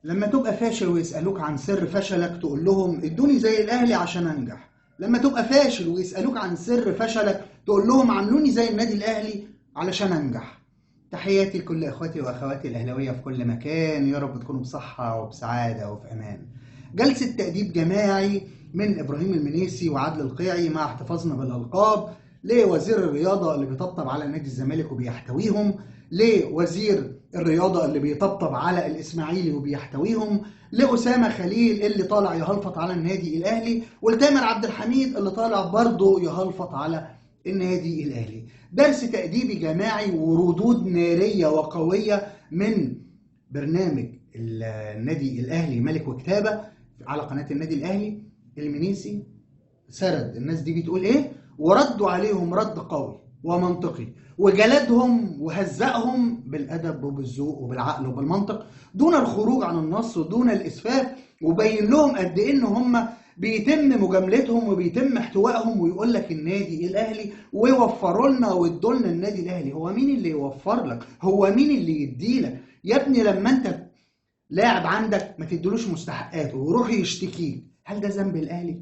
لما تبقى فاشل ويسألوك عن سر فشلك تقول لهم ادوني زي الأهلي عشان أنجح. لما تبقى فاشل ويسألوك عن سر فشلك تقول لهم عاملوني زي النادي الأهلي علشان أنجح. تحياتي لكل إخواتي وأخواتي الأهلاوية في كل مكان، يا رب تكونوا بصحة وبسعادة وفي أمان. جلسة تأديب جماعي من إبراهيم المنيسي وعادل القيعي مع احتفاظنا بالألقاب لوزير الرياضة اللي بيطبطب على نادي الزمالك وبيحتويهم، لوزير الرياضة اللي بيطبطب على الإسماعيلي وبيحتويهم، لأسامة خليل اللي طالع يهلفط على النادي الأهلي، والتامر عبد الحميد اللي طالع برضه يهلفط على النادي الأهلي. درس تأديبي جماعي وردود نارية وقوية من برنامج النادي الأهلي ملك وكتابة على قناة النادي الأهلي. المنيسي سرد الناس دي بتقول إيه وردوا عليهم رد قوي ومنطقي، وجلدهم وهزقهم بالأدب وبالذوق وبالعقل وبالمنطق دون الخروج عن النص ودون الإسفاف، وبين لهم قد إيه إن هم بيتم مجاملتهم وبيتم احتوائهم، ويقول لك النادي الأهلي ويوفروا لنا ويدوا لنا النادي الأهلي. هو مين اللي يوفر لك؟ هو مين اللي يدي لك؟ يا ابني لما أنت لاعب عندك ما تدلوش مستحقاته ويروح يشتكيك، هل ده ذنب الأهلي؟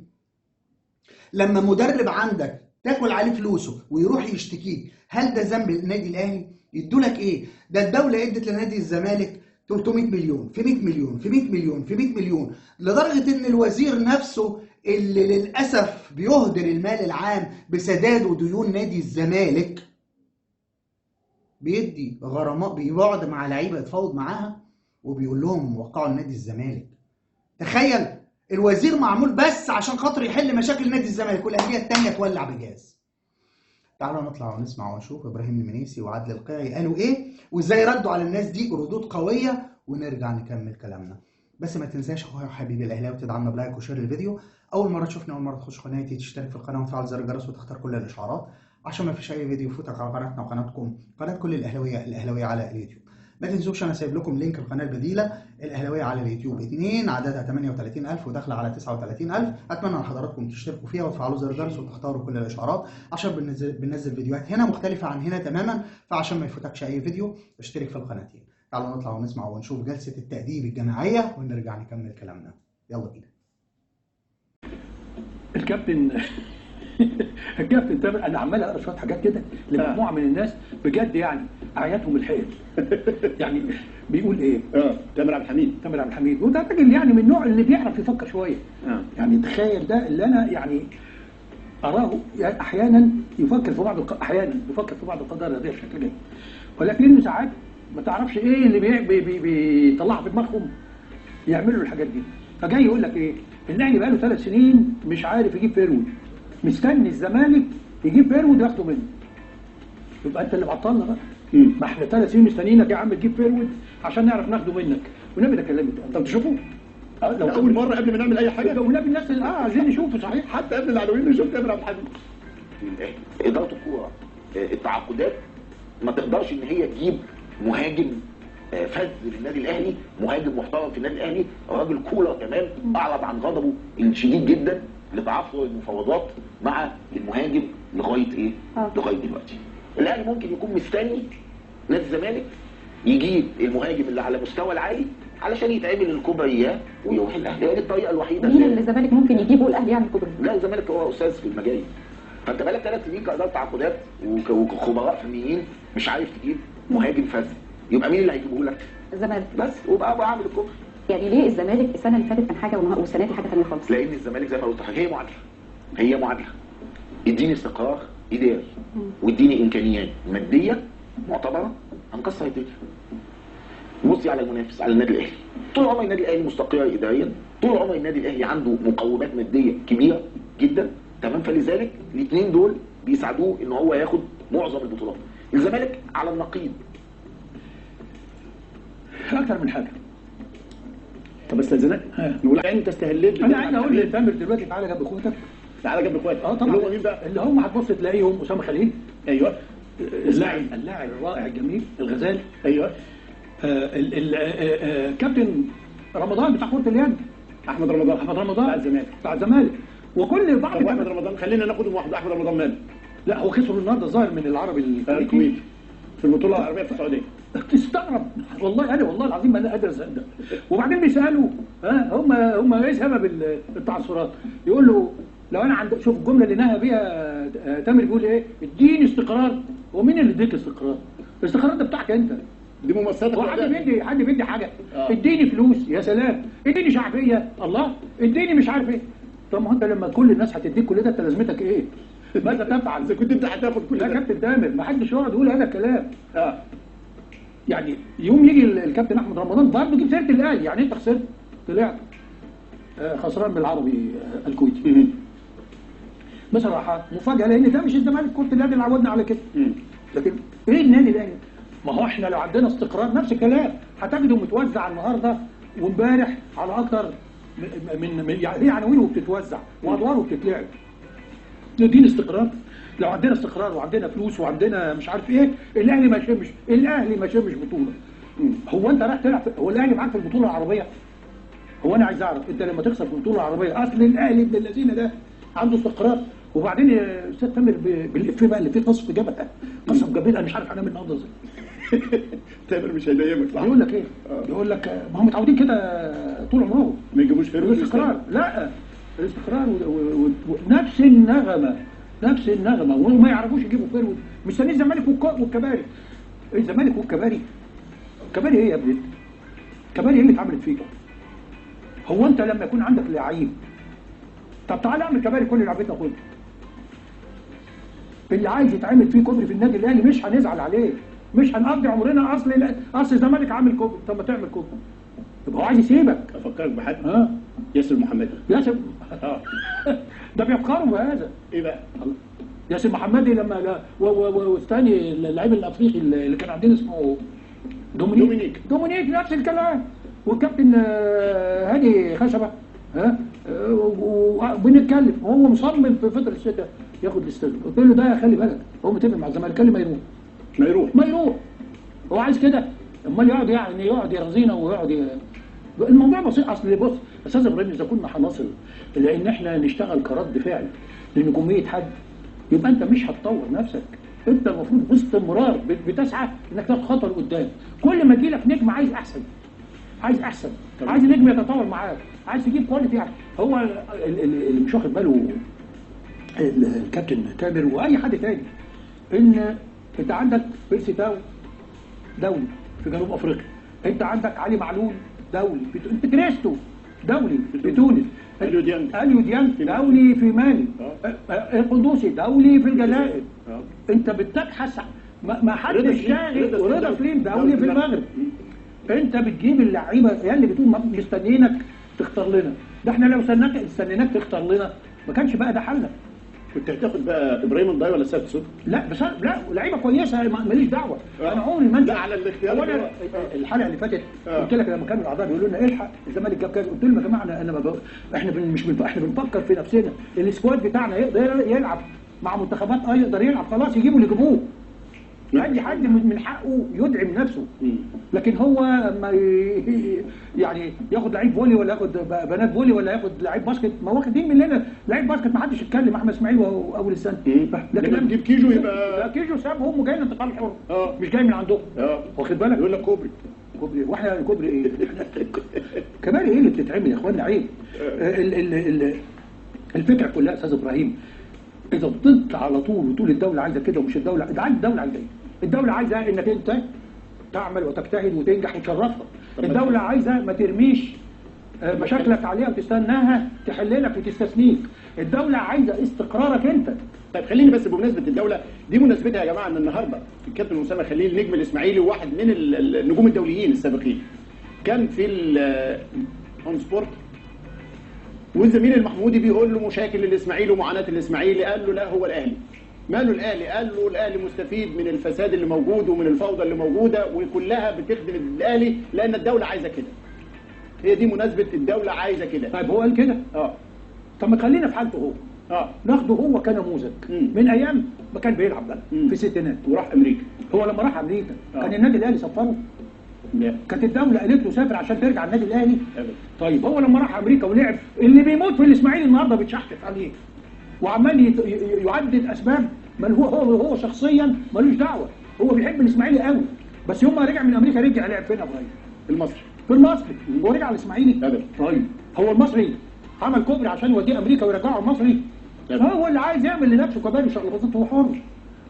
لما مدرب عندك تاكل عليه فلوسه ويروح يشتكيك، هل ده ذنب النادي الاهلي؟ يدولك ايه؟ ده الدوله ادت لنادي الزمالك 300 مليون في 100 مليون في 100 مليون في 100 مليون، لدرجه ان الوزير نفسه اللي للاسف بيهدر المال العام بسداد وديون نادي الزمالك بيدي غرامات، بيقعد مع لعيبه يتفاوض معاها وبيقول لهم وقعوا النادي الزمالك. تخيل الوزير معمول بس عشان خاطر يحل مشاكل نادي الزمالك والانديه الثانيه تولع بجاز. تعالوا نطلع ونسمع ونشوف ابراهيم المنيسي وعادل القيعي قالوا ايه وازاي ردوا على الناس دي بردود قويه، ونرجع نكمل كلامنا. بس ما تنساش اخويا وحبيبي الاهلاوي تدعمنا بلايك وشير الفيديو. اول مره تشوفني، اول مره تخش قناتي، تشترك في القناه وتفعل زر الجرس وتختار كل الاشعارات عشان ما فيش اي فيديو يفوتك على قناتنا وقناتكم قناه كل الاهلاويه على اليوتيوب. ما تنسوش انا سايب لكم لينك القناه البديله الاهلاويه على اليوتيوب 2 عددها 38000 وداخله على 39000. اتمنى ان حضراتكم تشتركوا فيها وتفعلوا زر الجرس وتختاروا كل الاشعارات عشان بننزل فيديوهات هنا مختلفه عن هنا تماما، فعشان ما يفوتكش اي فيديو اشترك في القناتين. تعالوا نطلع ونسمع ونشوف جلسه التأديب الجماعيه ونرجع نكمل كلامنا. يلا بينا. الكابتن تامر، انا عمال اقرا شويه حاجات كده لمجموعه من الناس بجد يعني عياتهم الحيل. يعني بيقول ايه؟ تامر عبد الحميد. تامر عبد الحميد، وده راجل يعني من النوع اللي بيعرف يفكر شويه. يعني تخيل ده اللي انا يعني اراه يعني احيانا يفكر في بعض القضايا الرياضيه بشكل جيد، ولكن ساعات ما تعرفش ايه اللي بيطلعها في دماغهم يعملوا الحاجات دي. فجاي يقول لك ايه؟ الاهلي بقاله 3 سنين مش عارف يجيب فيرود، مستني الزمالك يجيب فيرود ياخده منه. يبقى انت اللي معطلنا بقى. ما احنا 3 سنين مستنيينك يا عم تجيب فيرود عشان نعرف ناخده منك، والنبي ده كلامي انت بتشوفه؟ لو اول مره قبل ما نعمل اي حاجه والنبي الناس اللي عايزين نشوفه صحيح، حتى قبل العناوين نشوف تامر عبد الحميد. اداره الكوره التعاقدات ما تقدرش ان هي تجيب مهاجم فذ للنادي الاهلي، مهاجم محترم في النادي الاهلي. راجل كولر كمان اعرض عن غضبه الشديد جدا لتعثر المفاوضات مع المهاجم لغايه ايه؟ لغايه دلوقتي. الاهلي ممكن يكون مستني نادي الزمالك يجيب المهاجم اللي على مستوى العالي علشان يتعمل الكوبريات ويروح الاهلي. هي دي الطريقه الوحيده. مين اللي الزمالك ممكن يجيبه الاهلي يعمل كوبريات؟ لا، الزمالك هو استاذ في المجال. فانت بقالك 3 سنين كاداره تعاقدات وخبراء فنيين مش عارف تجيب مهاجم فذ، يبقى مين اللي هيجيبه لك؟ الزمالك بس. وبقى بعمل الكوبري. يعني ليه الزمالك السنه اللي فاتت كان حاجه والسنه دي حاجه ثانيه خالص؟ لان الزمالك زي ما قلت لحضرتك هي معادله. اديني استقرار اداري واديني امكانيات ماديه معتبره هنكسر الدنيا. بصي على المنافس، على النادي الاهلي. طول عمر النادي الاهلي مستقر اداريا، طول عمر النادي الاهلي عنده مقومات ماديه كبيره جدا، تمام؟ فلذلك الاثنين دول بيساعدوه ان هو ياخد معظم البطولات. الزمالك على النقيض. اكتر من حاجه. طب استاذنك نقول يعني انت استهليت. انا عايز اقول لتامر دلوقتي تعالى جنب اخواتك. تعالى جنب اخواتك. طبعا. اللي هو مين بقى؟ اللي هم هتبص تلاقيهم اسامه خليل. ايوه. اللاعب الرائع الجميل الغزال. ايوه. كابتن رمضان بتاع كره اليد. احمد رمضان بتاع الزمالك. وكل بعض. طب احمد رمضان خلينا ناخد واحد. احمد رمضان ماله؟ لا هو خسر النهارده الظاهر من العربي الكويت. في البطوله العربيه في السعوديه. تستغرب والله، انا والله العظيم ما انا قادر اصدق. وبعدين بيسالوا هم ايه سبب التعثرات؟ يقول له لو انا عند، شوف الجمله اللي نهى بيها تامر بيقول ايه؟ اديني استقرار. ومين اللي اديك استقرار؟ الاستقرار ده بتاعك انت. دي ممثلات. هو حد بيدي حاجه؟ اديني فلوس يا سلام، اديني شعبيه الله، اديني مش عارف ايه. طب ما هو انت لما كل الناس هتديك كل ده انت لازمتك ايه؟ ماذا تفعل؟ اذا كنت انت هتاخد كل ده. لا كابتن تامر ما حدش يقعد يقول هذا الكلام. يعني يوم يجي الكابتن احمد رمضان برضه جيب سيره الاهلي، يعني انت خسرت طلعت خسران بالعربي الكويتي. بصراحه مفاجاه، لان ده مش الزمالك، كنت الاهلي اللي عودنا على كده. لكن ايه النادي الاهلي؟ ما هو احنا لو عندنا استقرار نفس الكلام هتجده متوزع النهارده وامبارح على اكتر من يعني عناوينه بتتوزع وادواره بتتلعب. ندين استقرار. لو عندنا استقرار وعندنا فلوس وعندنا مش عارف ايه، الاهلي ما يشمش بطوله. هو انت رايح تلعب، هو الاهلي معاك في البطوله العربيه؟ هو انا عايز اعرف انت لما تخسر في البطوله العربيه، اصل الاهلي ابن الذين ده عنده استقرار. وبعدين يا استاذ تامر بالافيه بقى اللي فيه قصف جبهه، قصف جبهه انا مش عارف انام النهارده ازاي. تامر مش هيضايقك صح؟ يقول لك ايه؟ يقول لك ما هم متعودين كده طول عمرهم ما يجيبوش فيروز الاستقرار. لا الاستقرار نفس النغمه وما يعرفوش يجيبوا فيروز. مستنيين الزمالك والكباري. الزمالك والكباري. الكباري ايه يا ابني؟ الكباري ايه اللي اتعملت فيك؟ هو انت لما يكون عندك لعيب، طب تعالى اعمل كباري كل لعبتنا كلها. اللي عايز يتعمل فيه كوبري في النادي الاهلي مش هنزعل عليه، مش هنقضي عمرنا اصل الزمالك عامل كوبري، طب ما تعمل كوبري. طب هو عايز يسيبك. افكرك بحد ياسر محمدي. ياسر ده بيفخروا بهذا. ايه بقى؟ ياسر محمدي لما والثاني اللعيب الافريقي اللي كان عندنا اسمه دومينيك نفس الكلام. والكابتن هاني خشبه وبنتكلم وهو مصمم في فتره الشتاء ياخد الاستاد. قلت له ده خلي بالك، هو متفق مع الزمالك قال لي ما يروح. هو عايز كده، امال يقعد يرزينا ويقعد الموضوع بسيط. اصل بص استاذ ابراهيم، اذا كنا هنصل لان احنا نشتغل كرد فعل لنجوميه حد، يبقى انت مش هتطور نفسك. انت المفروض باستمرار بتسعى انك تاخد خطوه لقدام. كل ما يجي لك نجم عايز احسن، عايز نجم يتطور معاك، عايز تجيب كواليتي. يعني هو اللي مش واخد باله الكابتن تامر واي حد تاني ان انت عندك بيرسي تاو دولي في جنوب افريقيا، انت عندك علي معلول دولي، انت كريستو دولي في تونس، اليو ديانج دولي في مالي، القندوسي دولي في الجزائر. انت بتبحث ما حدش شاغل. ورضا فليم دولي في المغرب. انت بتجيب اللعيبه اللي بتقول مستنيينك تختار لنا. ده احنا لو استنيناك تختار لنا ما كانش بقى ده حلك. كنت هتاخد بقى ابراهيم الضاي ولا سيد سوق؟ لا بس لا لعيبه كويسه ماليش دعوه. انا عمري ما لا على الاختيار. الحلقه اللي فاتت قلت لك لما كانوا الاعضاء بيقولوا لنا الحق الزمالك جاب كذا، قلت لهم يا جماعه احنا بنفكر في نفسنا. السكواد بتاعنا يقدر يلعب مع منتخبات يقدر يلعب، خلاص يجيبوا اللي يجيبوه. اي حد من حقه يدعم نفسه. لكن هو اما يعني ياخد لعيب فولي ولا ياخد بنات فولي ولا ياخد لعيب باسكت، ما واخدين مننا لعيب باسكت ما حدش يتكلم. احمد اسماعيل اول السنه. لكن لما تجيب كيجو يبقى كيجو سابهم وجاي انتقال حر. مش جاي من عندهم. واخد بالك؟ يقول لك كوبري واحنا كوبري ايه؟ كمان ايه اللي بتتعمل يا اخوانا؟ عيب. الفكره كلها استاذ ابراهيم، اذا فضلت على طول وتقول الدوله عايزه كده ومش الدوله عايزه ايه؟ الدوله عايزه انك انت تعمل وتجتهد وتنجح وتشرفها. الدوله عايزه ما ترميش مشاكلك عليها وتستناها تحل لك وتستثنيك. الدوله عايزه استقرارك انت. طيب خليني بس بمناسبه الدوله دي، مناسبتها يا جماعه ان النهارده الكابتن اسامه خليل نجم الاسماعيلي وواحد من النجوم الدوليين السابقين كان في اون سبورت، والزميل المحمودي بيقول له مشاكل الاسماعيلي ومعاناه الاسماعيلي. قال له لا هو الاهلي. ماله الاهلي؟ قال له الاهلي مستفيد من الفساد اللي موجود ومن الفوضى اللي موجوده وكلها بتخدم الاهلي لان الدوله عايزه كده. هي دي مناسبه الدوله عايزه كده. طيب هو قال كده؟ طب ما خلينا في حالته هو. ناخده هو كنموذج من ايام ما كان بيلعب بقى في الستينات وراح امريكا. هو لما راح امريكا كان النادي الاهلي سفره؟ كانت الدوله قالت له سافر عشان ترجع النادي الاهلي؟ طيب هو لما راح امريكا ولعب، اللي بيموت في الاسماعيلي النهارده بيتشحتف عليه وعمال يعدد اسباب، ما هو شخصيا ملوش دعوه. هو بيحب الاسماعيلي قوي، بس يوم ما رجع من امريكا رجع لعب فين يا ابراهيم؟ المصري. في المصري. هو رجع الاسماعيلي؟ ابدا. طيب هو المصري عمل كوبري عشان يوديه امريكا ويرجعه المصري؟ هو اللي عايز يعمل لنفسه كباري شقلباظات هو حر.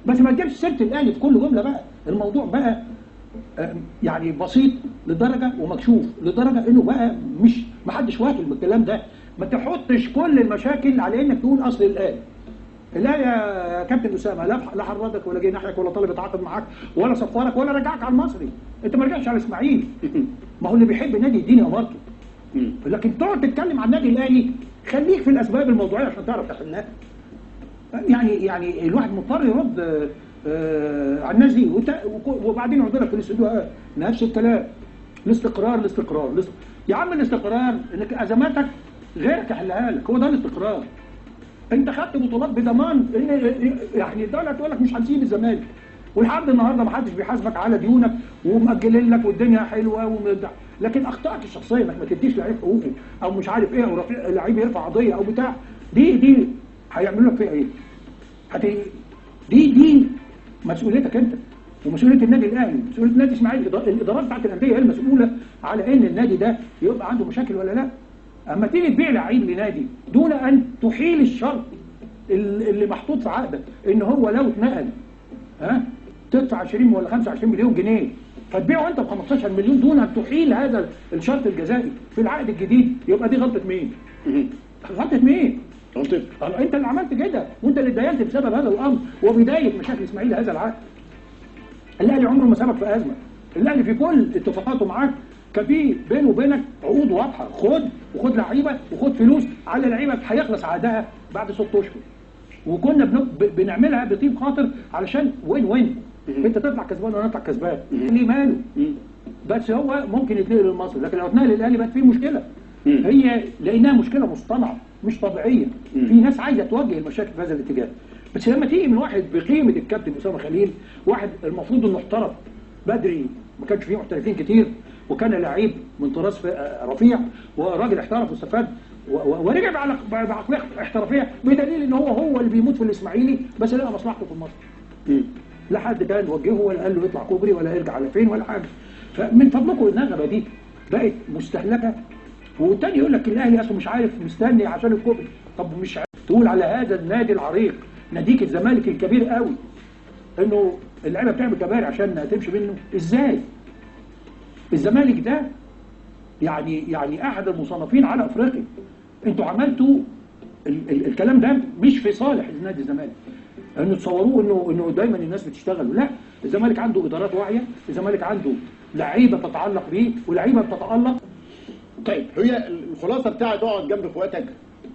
بس ما تجيبش سيره الاهلي في كل جمله بقى، الموضوع بقى يعني بسيط لدرجه ومكشوف لدرجه انه بقى مش محدش واكل من الكلام ده. ما تحطش كل المشاكل على انك تقول اصل الاهلي. الاهلي يا كابتن اسامه لا حرضك ولا جه ناحيك ولا طالب يتعاقد معاك ولا سفرك ولا رجعك على المصري، انت ما رجعتش على الاسماعيلي. ما هو اللي بيحب النادي يديني امارته. لكن تقعد تتكلم عن النادي الاهلي خليك في الاسباب الموضوعيه عشان تعرف تحلها. يعني الواحد مضطر يرد على الناس دي وبعدين يقعد لك في الاستوديو نفس الكلام. الاستقرار يا عم الاستقرار انك ازماتك غيرك يحلها لك، هو ده الاستقرار. انت خدت بطولات بضمان يعني الدوله تقول لك مش هنسيب الزمالك، ولحد النهارده ما حدش بيحاسبك على ديونك ومأجلين لك والدنيا حلوه لكن اخطائك الشخصيه انك ما تديش لعيب حقوقه او مش عارف ايه، او لعيب يرفع قضيه او بتاع، دي هيعملوا لك فيها ايه؟ دي مسؤوليتك انت ومسؤوليه النادي الاهلي، مسؤوليه النادي الاسماعيلي. الادارات بتاعت الانديه هي المسؤوله على ان النادي ده يبقى عنده مشاكل ولا لا. اما تيجي تبيع لعيب لنادي دون ان تحيل الشرط اللي محطوط في عقدك ان هو لو اتنقل تدفع 20 ولا 25 مليون جنيه فتبيعه انت ب 15 مليون دون ان تحيل هذا الشرط الجزائي في العقد الجديد، يبقى دي غلطه مين؟ غلطه مين؟ انت اللي عملت كده وانت اللي اتدينت بسبب هذا الامر وبدايه مشاكل الاسماعيلي هذا العقد. الاهلي عمره ما سبق في ازمه، الاهلي في كل اتفاقاته معاك كان في بينه وبينك عقود واضحه، وخد لعيبه وخد فلوس على لعيبه هيخلص عقدها بعد 6 اشهر. وكنا بنعملها بطيب خاطر علشان وين انت تطلع كسبان وانا اطلع كسبان. ليه ماله؟ بس هو ممكن يتنقل لمصر، لكن لو اتنقل للاهلي بقت فيه مشكله. هي لانها مشكله مصطنعه مش طبيعيه. في ناس عايزه توجه المشاكل في هذا الاتجاه. بس لما تيجي من واحد بقيمه الكابتن اسامه خليل، واحد المفروض انه احترف بدري، ما كانش فيه محترفين كتير، وكان لعيب من طراز رفيع وراجل احترف واستفاد ورجع بعقليه احترافيه، بدليل ان هو اللي بيموت في الاسماعيلي بس لقى مصلحته في مصر. لا حد كان وجهه ولا قال له يطلع كوبري ولا يرجع على فين ولا حاجه. فمن فضلكم النغمه دي بقت مستهلكه. والتاني يقول لك الاهلي اصله مش عارف مستني عشان الكوبري. طب مش عارف تقول على هذا النادي العريق ناديك الزمالك الكبير قوي انه اللعيبه بتعمل كباري عشان تمشي منه؟ ازاي؟ الزمالك ده يعني احد المصنفين على افريقيا. انتوا عملتوا الكلام ده مش في صالح نادي الزمالك، انه تصوروه انه دايما الناس بتشتغل. لا، الزمالك عنده ادارات واعيه، الزمالك عنده لعيبه تتعلق بيه ولعيبه بتتالق. طيب هي الخلاصه بتاعت اقعد جنب اخواتك،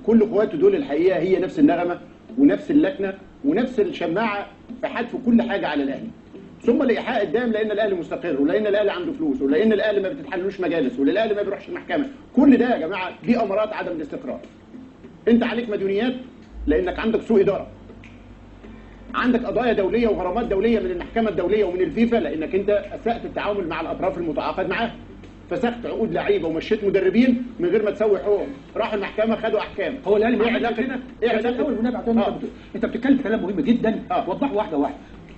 كل اخواته دول الحقيقه هي نفس النغمه ونفس اللكنه ونفس الشماعه في حدف كل حاجه على الاهلي. ثم الايحاء الدائم لان الاهلي مستقر ولان الاهلي عنده فلوس ولان الاهلي ما بتتحللوش مجالس ولان الاهلي ما بيروحش المحكمه. كل ده يا جماعه دي امارات عدم الاستقرار. انت عليك مديونيات لانك عندك سوء اداره، عندك قضايا دوليه وغرامات دوليه من المحكمه الدوليه ومن الفيفا لانك انت اسأت التعامل مع الاطراف المتعاقد معاها، فسخت عقود لعيبه ومشيت مدربين من غير ما تسوي حقوقهم، راحوا المحكمه خدوا احكام. هو الاهلي ايه علاقه هنا؟ ايه علاقه؟ انت بتتكلم كلام مهم جدا. وضحه واحده واحده.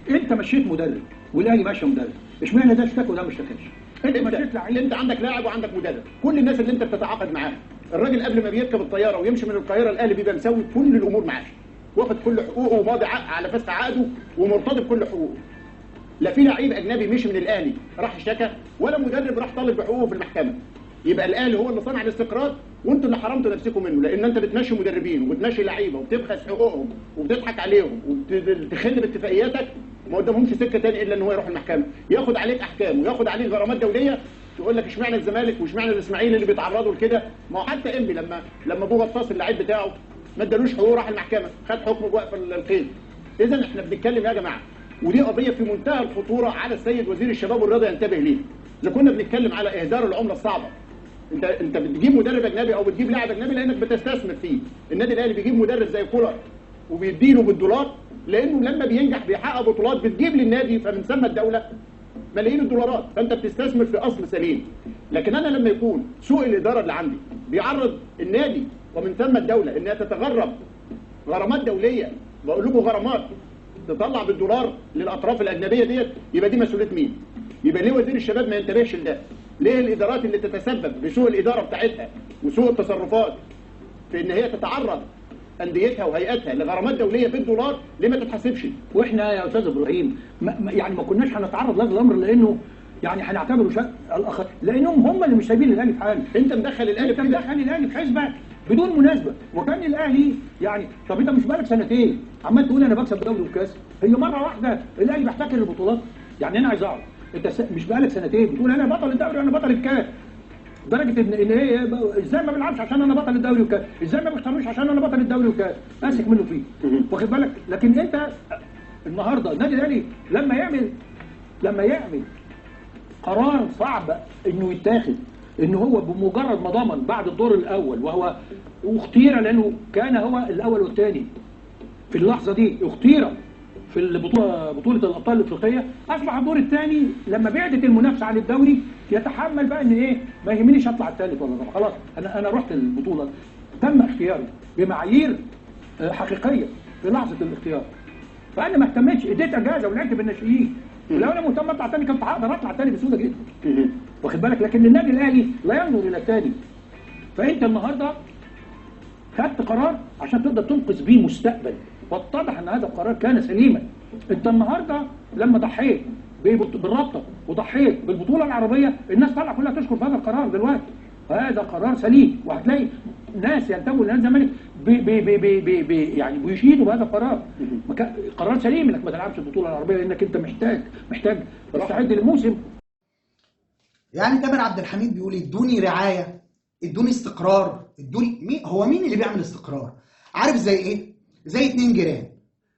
انت مشيت مدرب والاهلي ماشي مدرب، اشمعنى ده اشتكى وده ما اشتكاش؟ انت مشيت لعيب، انت عندك لاعب وعندك مدرب، كل الناس اللي انت بتتعاقد معاها الراجل قبل ما بيركب الطياره ويمشي من القاهره الاهلي بيبقى مسوي كل الامور معاه، واخد كل حقوقه وماضي على فسخ عقده ومرتضي بكل حقوقه. لا في لعيب اجنبي مشي من الاهلي راح اشتكى ولا مدرب راح طالب بحقوقه في المحكمه. يبقى الاهلي هو اللي صنع الاستقرار وانتوا اللي حرمتوا نفسكم منه، لان انت بتمشي مدربين وبتمشي لعيبه وبتبخس حقوقهم وبتضحك عليهم وبتخل باتفاقياتك، ما قدامهمش سكه تاني الا ان هو يروح المحكمه، ياخد عليك احكام وياخد عليك غرامات دوليه. تقول لك اشمعنى الزمالك واشمعنى الاسماعيلي اللي بيتعرضوا لكده؟ ما هو حتى انبي لما ابو غطاس اللعيب بتاعه ما ادالوش حقوقه راح المحكمه خد حكم بوقف القيد. اذا احنا بنتكلم يا جماعه ودي قضيه في منتهى الخطوره على السيد وزير الشباب والرياضه ينتبه ليه. اذا كنا بنتكلم على اهدار العمله الصعبه، انت بتجيب مدرب اجنبي او بتجيب لاعب اجنبي لانك بتستثمر فيه. النادي الاهلي بيجيب مدرب زي كولر وبيديله بالدولار لانه لما بينجح بيحقق بطولات بتجيب للنادي فمن ثم الدوله ملايين الدولارات، فانت بتستثمر في اصل سليم. لكن انا لما يكون سوء الاداره اللي عندي بيعرض النادي ومن ثم الدوله انها تتغرب غرامات دوليه، بقول لكم غرامات تطلع بالدولار للاطراف الاجنبيه ديت، يبقى دي مسؤوليه مين؟ يبقى ليه وزير الشباب ما ينتبهش لده؟ ليه الادارات اللي تتسبب بسوء الاداره بتاعتها وسوء التصرفات في ان هي تتعرض انديتها وهيئاتها لغرامات دوليه بالدولار ليه ما تتحاسبش؟ واحنا يا استاذ ابراهيم يعني ما كناش هنتعرض لهذا الامر، لانه يعني هنعتبره شيء الاخر، لانهم هم اللي مش سايبين الاهلي في حاله. انت مدخل الاهلي انت مدخل الاهلي في حسبه بدون مناسبه، وكان الاهلي يعني طب انت مش بقالك سنتين عمال تقول انا بكسب دوري وكاس، هي مره واحده الاهلي بيحتكر البطولات؟ يعني انا عايز اعرف انت مش بقالك سنتين بتقول انا بطل الدوري وانا بطل الكاس، لدرجه ان هي ازاي ما بنلعبش عشان انا بطل الدوري وكاس، ازاي ما بيختاروش عشان انا بطل الدوري وكاس، ماسك منه فيه واخد بالك. لكن انت النهارده النادي الاهلي لما يعمل قرار صعب انه يتاخد، ان هو بمجرد ما ضمن بعد الدور الاول وهو اختير، لانه كان هو الاول والثاني في اللحظه دي، اختير في بطوله الابطال الافريقيه، اصبح الدور الثاني لما بعدت المنافسه عن الدوري يتحمل بقى ان ايه ما يهمنيش اطلع الثالث ولا الرابع، خلاص انا رحت البطوله، تم اختياري بمعايير حقيقيه في لحظه الاختيار، فانا ما اهتمتش، اديت اجازه ولعبت بالناشئين، ولو انا مهتم اطلع ثاني كنت هقدر اطلع ثاني بسهوله جدا واخد بالك. لكن النادي الاهلي لا ينظر الى الثاني، فانت النهارده خدت قرار عشان تقدر تنقذ بيه مستقبل، واتضح ان هذا القرار كان سليما. انت النهارده لما ضحيت بالرابطه وضحيت بالبطوله العربيه، الناس طالعه كلها تشكر في هذا القرار دلوقتي، هذا قرار سليم، وهتلاقي ناس ينتموا لنادي الزمالك يعني بيشيدوا بهذا القرار. قرار سليم انك ما تلعبش البطوله العربيه، لانك انت محتاج تستعد للموسم. يعني تامر عبد الحميد بيقول ادوني رعايه، ادوني استقرار، ادوني مين اللي بيعمل استقرار؟ عارف زي ايه؟ زي اتنين جيران،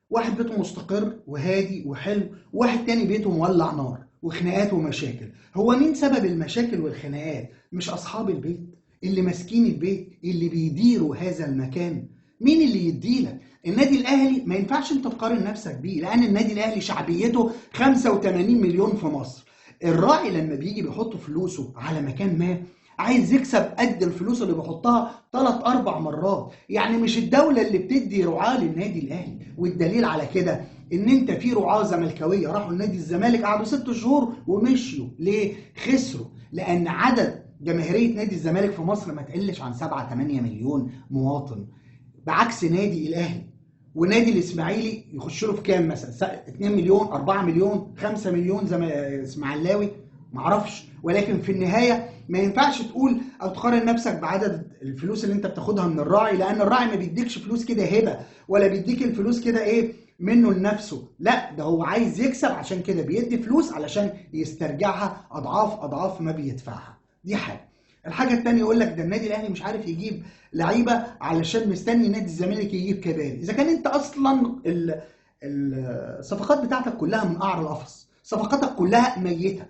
واحد بيته مستقر وهادي وحلو، وواحد تاني بيته مولع نار وخناقات ومشاكل. هو مين سبب المشاكل والخناقات؟ مش اصحاب البيت اللي ماسكين البيت اللي بيديروا هذا المكان؟ مين اللي يديلك؟ النادي الاهلي ما ينفعش انت تقارن نفسك بيه، لان النادي الاهلي شعبيته 85 مليون في مصر. الراعي لما بيجي بيحط فلوسه على مكان ما عايز يكسب قد الفلوس اللي بيحطها 3-4 مرات. يعني مش الدولة اللي بتدي رعاة للنادي الاهلي، والدليل على كده ان انت في رعاة زملكاويه راحوا النادي الزمالك قعدوا 6 شهور ومشيوا. ليه؟ خسروا، لان عدد جماهيرية نادي الزمالك في مصر ما تقلش عن 7-8 مليون مواطن، بعكس نادي الاهلي. ونادي الاسماعيلي يخش له في كام مثلا؟ 2 مليون، 4 مليون، 5 مليون زي اسماعيلاوي معرفش. ولكن في النهايه ما ينفعش تقول او تقارن نفسك بعدد الفلوس اللي انت بتاخدها من الراعي، لان الراعي ما بيديكش فلوس كده هبه، ولا بيديك الفلوس كده ايه منه لنفسه، لا ده هو عايز يكسب، عشان كده بيدي فلوس علشان يسترجعها اضعاف ما بيدفعها. دي حاجه. الحاجه الثانيه يقول لك ده النادي الاهلي مش عارف يجيب لعيبه علشان مستني نادي الزمالك يجيب كباري. اذا كان انت اصلا الصفقات بتاعتك كلها من قعر القفص، صفقاتك كلها ميته،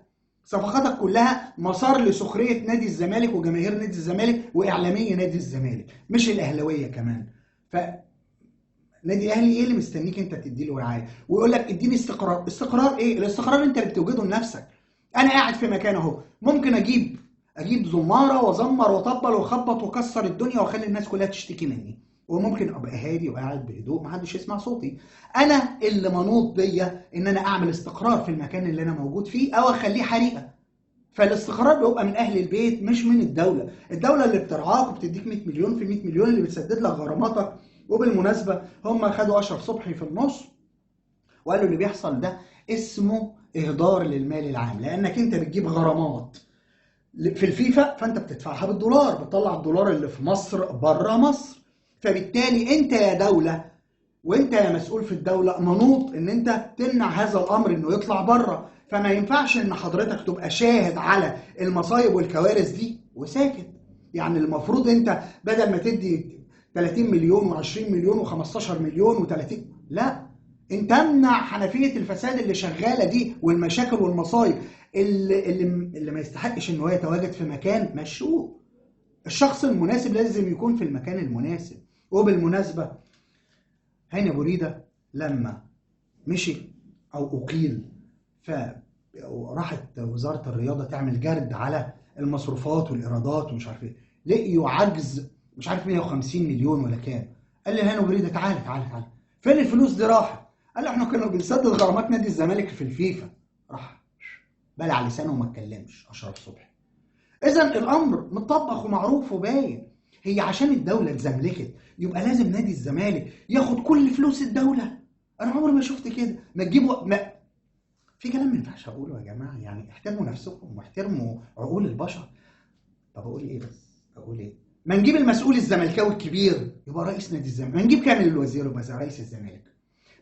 صفقاتك كلها مسار لسخريه نادي الزمالك وجماهير نادي الزمالك واعلاميه نادي الزمالك، مش الاهلاويه كمان. ف نادي الاهلي ايه اللي مستنيك انت تدي له رعايه؟ ويقول لك اديني استقرار. استقرار ايه؟ الاستقرار انت اللي بتوجده لنفسك. انا قاعد في مكان اهو، ممكن اجيب زماره وازمر واطبل واخبط واكسر الدنيا واخلي الناس كلها تشتكي مني، وممكن ابقى هادي وقاعد بهدوء محدش يسمع صوتي. انا اللي منوط بيا ان انا اعمل استقرار في المكان اللي انا موجود فيه او اخليه حريقه. فالاستقرار بيبقى من اهل البيت مش من الدوله. الدوله اللي بترعاك وبتديك 100 مليون في 100 مليون اللي بتسدد لك غراماتك. وبالمناسبه هم خدوا اشرف صبحي في النص وقالوا اللي بيحصل ده اسمه اهدار للمال العام، لانك انت بتجيب غرامات في الفيفا فانت بتدفعها بالدولار، بتطلع الدولار اللي في مصر بره مصر. فبالتالي انت يا دولة وانت يا مسؤول في الدولة منوط ان انت تمنع هذا الامر انه يطلع بره. فما ينفعش ان حضرتك تبقى شاهد على المصايب والكوارث دي وساكت. يعني المفروض انت بدل ما تدي 30 مليون و20 مليون و15 مليون و30، لا، انت امنع حنفية الفساد اللي شغالة دي والمشاكل والمصايب. اللي ما يستحقش ان هو يتواجد في مكان مشوه. الشخص المناسب لازم يكون في المكان المناسب. وبالمناسبة هاني ابو ريدة لما مشي او اقيل فراحت وزارة الرياضة تعمل جرد على المصروفات والايرادات ومش عارف ايه، لقيوا عجز مش عارف 150 مليون ولا كام. قال لي هاني ابو ريدة تعالى فين الفلوس دي راحت؟ قال له احنا كنا بنسدد غرامات نادي الزمالك في الفيفا. راح بلع لسانه وما اتكلمش اشرف صبحي. اذا الامر متطبخ ومعروف وباين. هي عشان الدوله اتزملكت يبقى لازم نادي الزمالك ياخد كل فلوس الدوله؟ انا عمري ما شفت كده. ما تجيبوا في كلام ما ينفعش اقوله يا جماعه، يعني احترموا نفسكم واحترموا عقول البشر. طب اقول ايه بس؟ اقول ايه؟ ما نجيب المسؤول الزملكاوي الكبير يبقى رئيس نادي الزمالك، ما نجيب كامل الوزير يبقى رئيس الزمالك.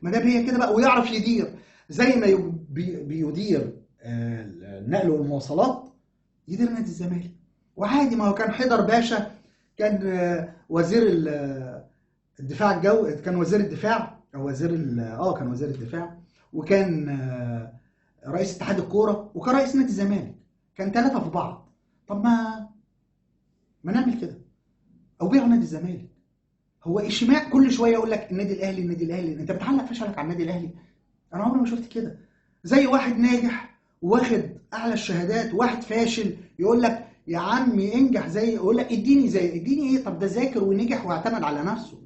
ما دام هي كده بقى ويعرف يدير زي ما بيدير النقل والمواصلات، يدير نادي الزمالك. وعادي، ما هو كان حيدر باشا كان وزير الدفاع الجوي، كان وزير الدفاع او وزير كان وزير الدفاع، وكان رئيس اتحاد الكوره، وكان رئيس نادي الزمالك. كان 3 في بعض. طب ما نعمل كده او بيع نادي الزمالك. هو اشمعنى كل شويه يقول لك النادي الاهلي النادي الاهلي؟ انت بتعلق فشلك على النادي الاهلي؟ انا عمري ما شفت كده. زي واحد ناجح واخد اعلى الشهادات، واحد فاشل يقول لك يا عمي انجح زي، يقول لك اديني ايه؟ طب ده ذاكر ونجح واعتمد على نفسه.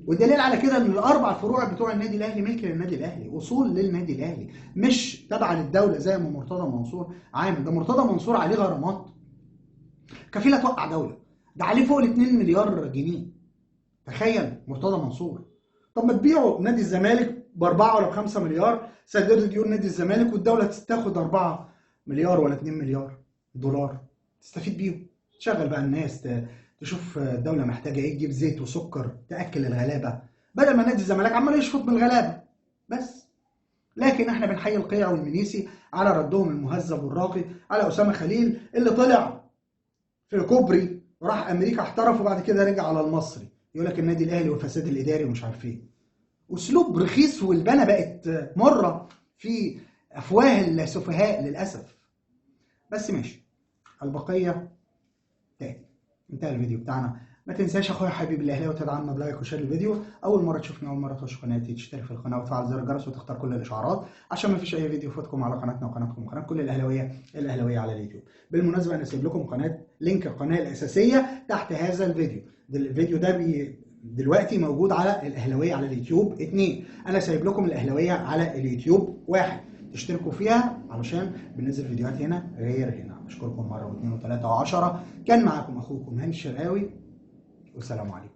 والدليل على كده ان ال4 فروع بتوع النادي الاهلي ملك للنادي الاهلي، اصول للنادي الاهلي، مش تابعه للدوله زي ما مرتضى منصور عامل. ده مرتضى منصور عليه غرامات كفيله توقع دوله، ده عليه فوق ال 2 مليار جنيه. تخيل مرتضى منصور. طب ما تبيعوا نادي الزمالك ب4 ولا ب5 مليار، سددوا ديون نادي الزمالك والدوله تاخد 4 مليار ولا 2 مليار دولار تستفيد بيهم. تشغل بقى الناس، تشوف الدوله محتاجه ايه، تجيب زيت وسكر تاكل الغلابه، بدل ما نادي الزمالك عمال يشفط من الغلابه بس. لكن احنا بنحيي القيع والمنيسي على ردهم المهذب والراقي على اسامه خليل اللي طلع في كوبري راح امريكا احترف وبعد كده رجع على المصري يقول لك النادي الاهلي والفساد الاداري ومش عارف ايه. اسلوب رخيص، والبنا بقت مره في افواه السفهاء للاسف. بس ماشي، البقيه تاني. انتهى الفيديو بتاعنا. ما تنساش اخويا حبيبي الاهلاوي تدعمنا بلايك وشير الفيديو. اول مره تشوفني، اول مره تخش قناتي، تشترك في القناه وتفعل زر الجرس وتختار كل الاشعارات عشان ما فيش اي فيديو يفوتكم على قناتنا وقناتكم وقناه كل الاهلاويه على اليوتيوب. بالمناسبه انا سايب لكم لينك القناه الاساسيه تحت هذا الفيديو. الفيديو ده دلوقتي موجود على الاهلاويه على اليوتيوب 2، انا سايب لكم الاهلاويه على اليوتيوب 1. تشتركوا فيها علشان بننزل فيديوهات هنا غير هنا. اشكركم مره واثنين وثلاثه و10. كان معاكم اخوكم هاني الشرقاوي، والسلام عليكم.